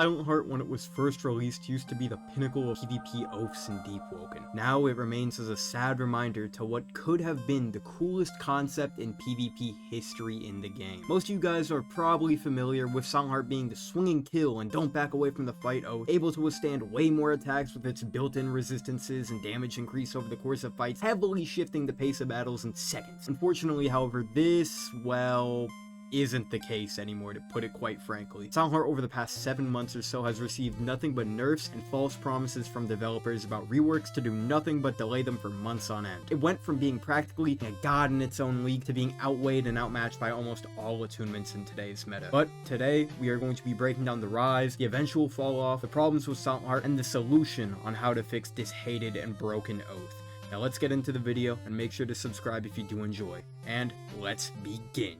Silentheart, when it was first released, used to be the pinnacle of PvP oaths in Deepwoken. Now it remains as a sad reminder to what could have been the coolest concept in PvP history in the game. Most of you guys are probably familiar with Silentheart being the swinging kill and don't back away from the fight oath, able to withstand way more attacks with its built-in resistances and damage increase over the course of fights, heavily shifting the pace of battles in seconds. Unfortunately, however, this, well, isn't the case anymore, to put it quite frankly. Silentheart over the past 7 months or so has received nothing but nerfs and false promises from developers about reworks to do nothing but delay them for months on end. It went from being practically a god in its own league to being outweighed and outmatched by almost all attunements in today's meta. But today, we are going to be breaking down the rise, the eventual fall off, the problems with Silentheart, and the solution on how to fix this hated and broken oath. Now let's get into the video and make sure to subscribe if you do enjoy. And let's begin.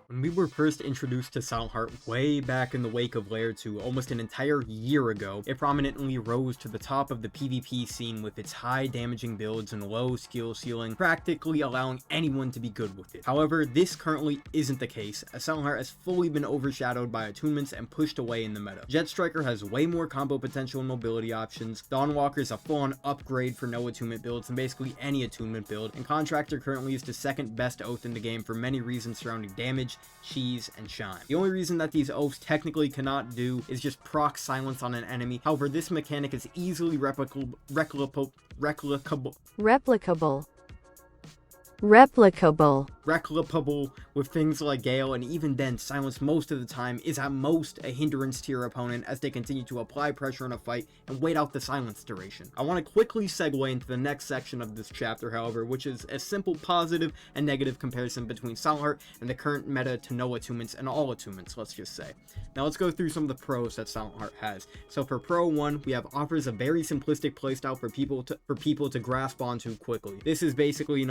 When we were first introduced to Silentheart way back in the wake of Layer 2 almost an entire year ago, it prominently rose to the top of the PvP scene with its high damaging builds and low skill ceiling, practically allowing anyone to be good with it. However, this currently isn't the case, as Silentheart has fully been overshadowed by attunements and pushed away in the meta. Jet Striker has way more combo potential and mobility options, Dawnwalker is a full-on upgrade for no attunement builds than basically any attunement build, and Contractor currently is the second best oath in the game for many reasons surrounding damage, cheese, and shine. The only reason that these oaths technically cannot do is just proc silence on an enemy. However, this mechanic is easily replicable with things like Gale, and even then, silence most of the time is at most a hindrance to your opponent as they continue to apply pressure in a fight and wait out the silence duration. I want to quickly segue into the next section of this chapter, however, which is a simple positive and negative comparison between Silentheart and the current meta to no attunements and all attunements, let's just say. Now let's go through some of the pros that Silentheart has. So for Pro 1, we have offers a very simplistic playstyle for people to grasp onto quickly. This is basically,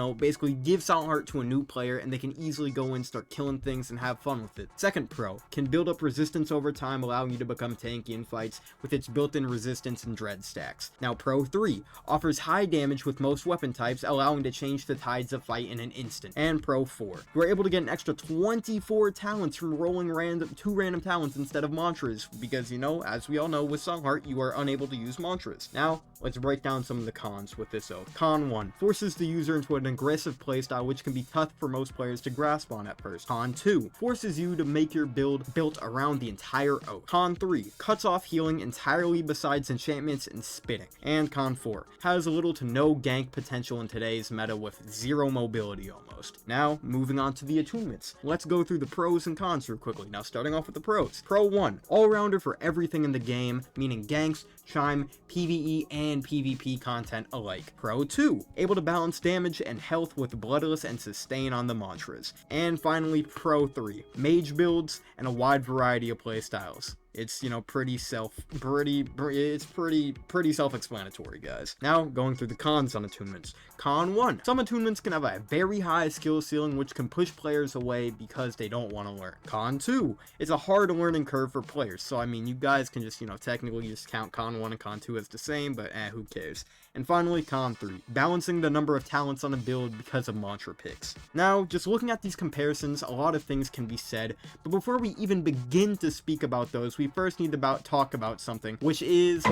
give Silentheart to a new player and they can easily go in, start killing things, and have fun with it. Second pro, can build up resistance over time, allowing you to become tanky in fights with its built-in resistance and dread stacks. Now Pro 3, offers high damage with most weapon types, allowing to change the tides of fight in an instant. And Pro 4, you are able to get an extra 24 talents from rolling two random talents instead of mantras, because as we all know, with Silentheart, you are unable to use mantras. Now, let's break down some of the cons with this oath. Con 1, forces the user into an aggressive playstyle which can be tough for most players to grasp on at first. Con 2, forces you to make your build built around the entire oath. Con 3, cuts off healing entirely besides enchantments and spitting. And Con 4, has little to no gank potential in today's meta with zero mobility almost. Now, moving on to the attunements. Let's go through the pros and cons real quickly. Now, starting off with the pros. Pro 1, all-rounder for everything in the game, meaning ganks, chime, PvE, and PvP content alike. Pro 2, able to balance damage and health with Bloodless and sustain on the mantras. And finally, Pro 3, mage builds and a wide variety of playstyles. It's, pretty self-explanatory, guys. Now, going through the cons on attunements. Con 1, some attunements can have a very high skill ceiling which can push players away because they don't want to learn. Con 2, it's a hard learning curve for players, so you guys can just, technically just count Con 1 and Con 2 as the same, but who cares. And finally, Con 3, balancing the number of talents on a build because of mantra picks. Now, just looking at these comparisons, a lot of things can be said, but before we even begin to speak about those, we first need to talk about something, which is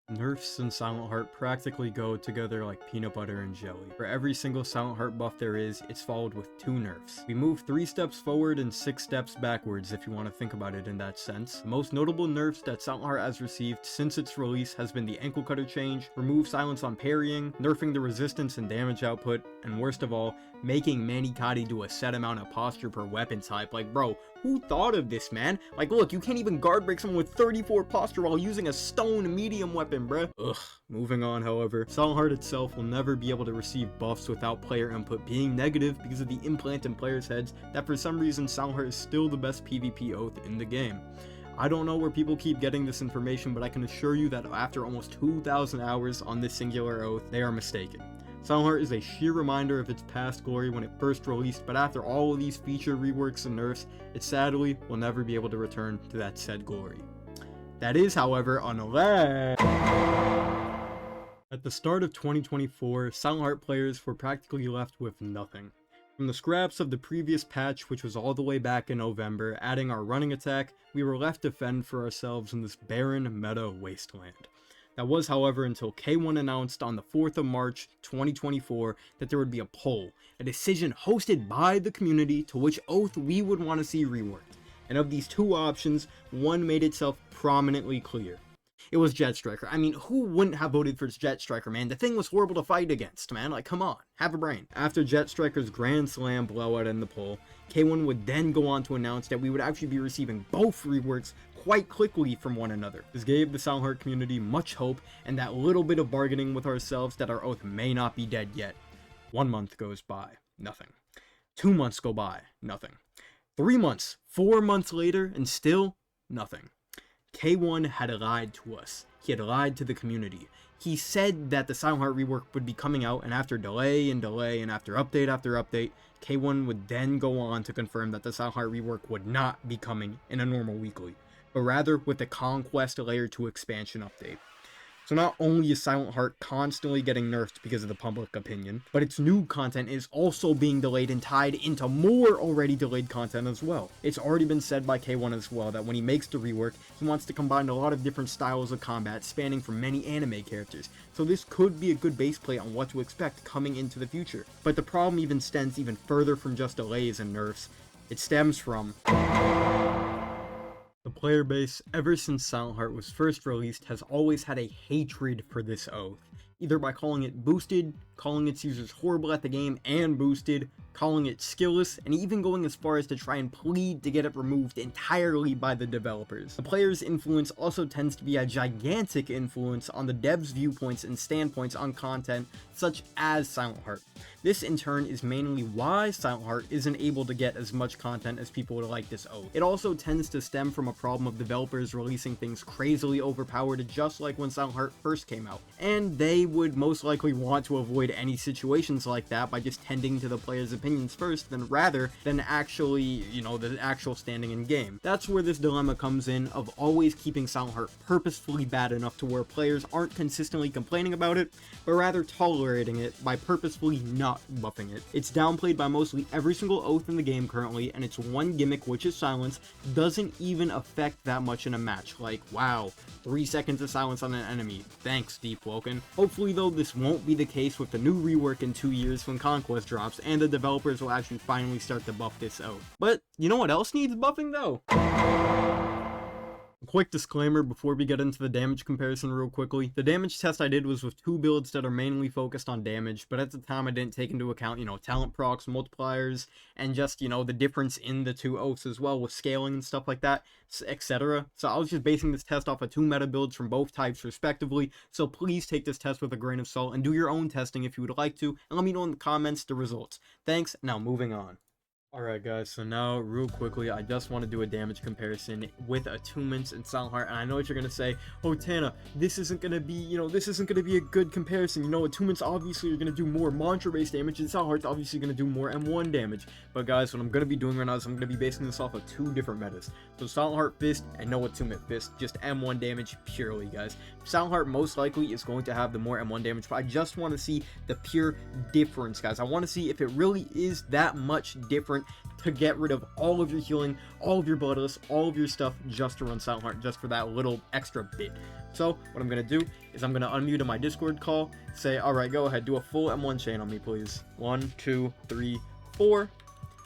Nerfs and Silentheart practically go together like peanut butter and jelly. For every single Silentheart buff there is, it's followed with 2 nerfs. We move 3 steps forward and 6 steps backwards if you want to think about it in that sense. The most notable nerfs that Silentheart has received since its release has been the ankle cutter change, remove silence on parrying, nerfing the resistance and damage output, and worst of all, making Manikati do a set amount of posture per weapon type. Like, bro, who thought of this, man? Like, look, you can't even guard break someone with 34 posture while using a stone medium weapon, bruh. Ugh. Moving on, however, Silentheart itself will never be able to receive buffs without player input being negative because of the implant in players' heads that for some reason Silentheart is still the best PvP oath in the game. I don't know where people keep getting this information, but I can assure you that after almost 2,000 hours on this singular oath, they are mistaken. Silentheart is a sheer reminder of its past glory when it first released, but after all of these feature reworks and nerfs, it sadly will never be able to return to that said glory. That is, however, unless... At the start of 2024, Silentheart players were practically left with nothing. From the scraps of the previous patch, which was all the way back in November, adding our running attack, we were left to fend for ourselves in this barren meta wasteland. That was, however, until K1 announced on the 4th of March 2024 that there would be a poll, a decision hosted by the community to which oath we would want to see reworked. And of these two options, one made itself prominently clear. It was Jet Striker. I mean, who wouldn't have voted for Jet Striker, man? The thing was horrible to fight against, man. Like, come on, have a brain. After Jet Striker's Grand Slam blowout in the poll, K1 would then go on to announce that we would actually be receiving both reworks quite quickly from one another. This gave the Silentheart community much hope and that little bit of bargaining with ourselves that our oath may not be dead yet. 1 month goes by, nothing. 2 months go by, nothing. 3 months, 4 months later, and still nothing. K1 had lied to us. He had lied to the community. He said that the Silentheart rework would be coming out, and after delay and delay and after update, K1 would then go on to confirm that the Silentheart rework would not be coming in a normal weekly, but rather with the Conquest Layer 2 expansion update. So not only is Silentheart constantly getting nerfed because of the public opinion, but its new content is also being delayed and tied into more already delayed content as well. It's already been said by K1 as well that when he makes the rework, he wants to combine a lot of different styles of combat spanning from many anime characters. So this could be a good base plate on what to expect coming into the future. But the problem even stems even further from just delays and nerfs. It stems from the player base, ever since Silentheart was first released, has always had a hatred for this oath, either by calling it boosted, calling its users horrible at the game and boosted, calling it skillless, and even going as far as to try and plead to get it removed entirely by the developers. The player's influence also tends to be a gigantic influence on the devs' viewpoints and standpoints on content such as Silentheart. This in turn is mainly why Silentheart isn't able to get as much content as people would like this oath. It also tends to stem from a problem of developers releasing things crazily overpowered, just like when Silentheart first came out, and they would most likely want to avoid any situations like that by just tending to the player's opinions first, rather than actually, the actual standing in game. That's where this dilemma comes in of always keeping Silentheart purposefully bad enough to where players aren't consistently complaining about it, but rather tolerating it by purposefully not buffing it. It's downplayed by mostly every single oath in the game currently, and its one gimmick, which is silence, doesn't even affect that much in a match. Like, wow, 3 seconds of silence on an enemy. Thanks, Deepwoken. Hopefully though, this won't be the case with the new rework in 2 years when Conquest drops, and the developers will actually finally start to buff this oath. But you know what else needs buffing though? A quick disclaimer before we get into the damage comparison real quickly. The damage test I did was with 2 builds that are mainly focused on damage, but at the time I didn't take into account, talent procs, multipliers, and just, the difference in the 2 oaths as well with scaling and stuff like that, etc. So I was just basing this test off of 2 meta builds from both types respectively, so please take this test with a grain of salt and do your own testing if you would like to, and let me know in the comments the results. Thanks, now moving on. Alright guys, so now real quickly, I just want to do a damage comparison with attunements in Silentheart, and I know what you're going to say, oh Tana, this isn't going to be, this isn't going to be a good comparison, attunements obviously are going to do more mantra-based damage, and Silentheart's obviously going to do more M1 damage, but guys, what I'm going to be doing right now is I'm going to be basing this off of 2 different metas, so Silentheart Fist and no attunement Fist, just M1 damage purely, guys. Silentheart most likely is going to have the more M1 damage, but I just want to see the pure difference, guys. I want to see if it really is that much different to get rid of all of your healing, all of your bloodless, all of your stuff just to run Silentheart, just for that little extra bit. So what I'm going to do is I'm going to unmute on my Discord call, say, alright, go ahead, do a full M1 chain on me, please. 1, 2, 3, 4.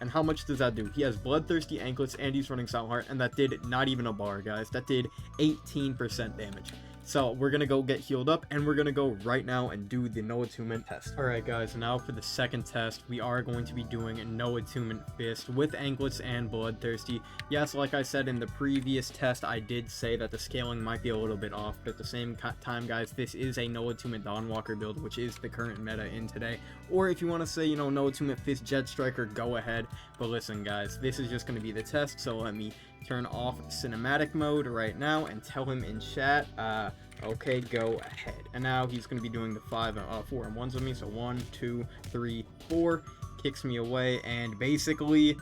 And how much does that do? He has Bloodthirsty Anklets and he's running Silentheart, and that did not even a bar, guys. That did 18% damage. So we're gonna go get healed up, and we're gonna go right now and do the no attunement test. Alright guys, now for the second test, we are going to be doing a no attunement Fist with Anklets and Bloodthirsty. Yes, like I said in the previous test, I did say that the scaling might be a little bit off, but at the same time guys, this is a no attunement Dawnwalker build, which is the current meta in today. Or if you want to say, no attunement Fist Jet Striker, go ahead. But listen guys, this is just going to be the test, so let me turn off cinematic mode right now and tell him in chat, okay, go ahead. And now he's going to be doing the 4 M1s with me, so 1, 2, 3, 4, kicks me away, and basically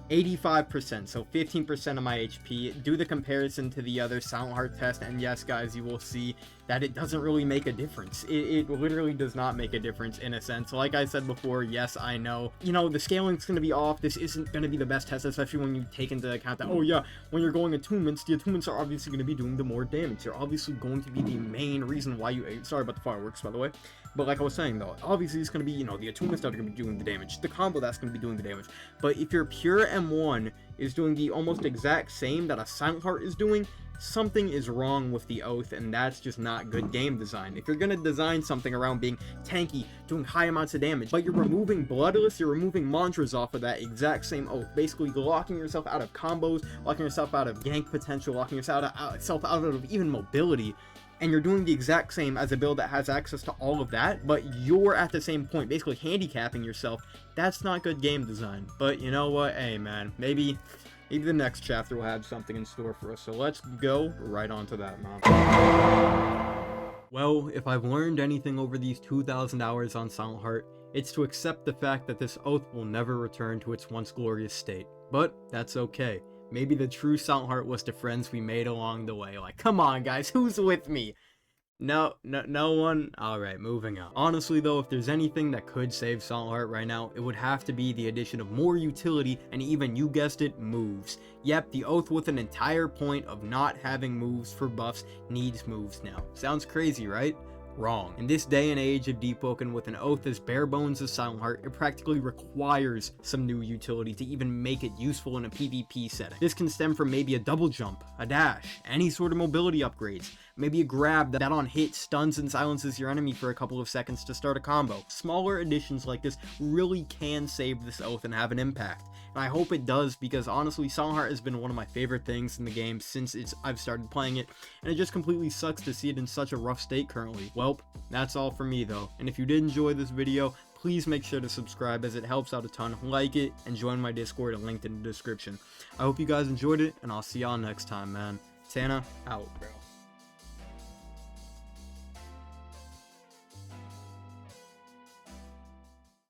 85%, so 15% of my HP. Do the comparison to the other Silentheart test, and yes, guys, you will see that it doesn't really make a difference. It literally does not make a difference in a sense. Like I said before, yes, I know, you know, the scaling's going to be off. This isn't going to be the best test, especially when you take into account that, oh yeah, when you're going attunements, the attunements are obviously going to be doing the more damage. They're obviously going to be the main reason why you, sorry about the fireworks, by the way. But like I was saying though, obviously it's going to be, you know, the attunements that are going to be doing the damage, the combo that's going to be doing the damage. But if your pure M1 is doing the almost exact same that a Silentheart is doing, something is wrong with the Oath, and that's just not good game design. If you're going to design something around being tanky, doing high amounts of damage, but you're removing Bloodless, you're removing mantras off of that exact same Oath, basically locking yourself out of combos, locking yourself out of gank potential, locking yourself out of even mobility, and you're doing the exact same as a build that has access to all of that, but you're at the same point, basically handicapping yourself, that's not good game design. But you know what, hey man, maybe the next chapter will have something in store for us, so let's go right on to that, man. Well, if I've learned anything over these 2,000 hours on Silentheart, it's to accept the fact that this Oath will never return to its once glorious state. But that's okay. Maybe the true Silentheart was the friends we made along the way. Like, come on guys, who's with me? No one? Alright, moving on. Honestly though, if there's anything that could save Silentheart right now, it would have to be the addition of more utility and even, you guessed it, moves. Yep, the Oath with an entire point of not having moves for buffs needs moves now. Sounds crazy, right? Wrong. In this day and age of Deepwoken, with an Oath as bare bones as Silentheart, it practically requires some new utility to even make it useful in a PvP setting. This can stem from maybe a double jump, a dash, any sort of mobility upgrades, maybe a grab that on hit stuns and silences your enemy for a couple of seconds to start a combo. Smaller additions like this really can save this Oath and have an impact. And I hope it does, because honestly, Silentheart has been one of my favorite things in the game since I've started playing it, and it just completely sucks to see it in such a rough state currently. Well, that's all for me though, and if you did enjoy this video, please make sure to subscribe as it helps out a ton, like it, and join my Discord linked in the description. I hope you guys enjoyed it, and I'll see y'all next time, man. Tana, out, bro.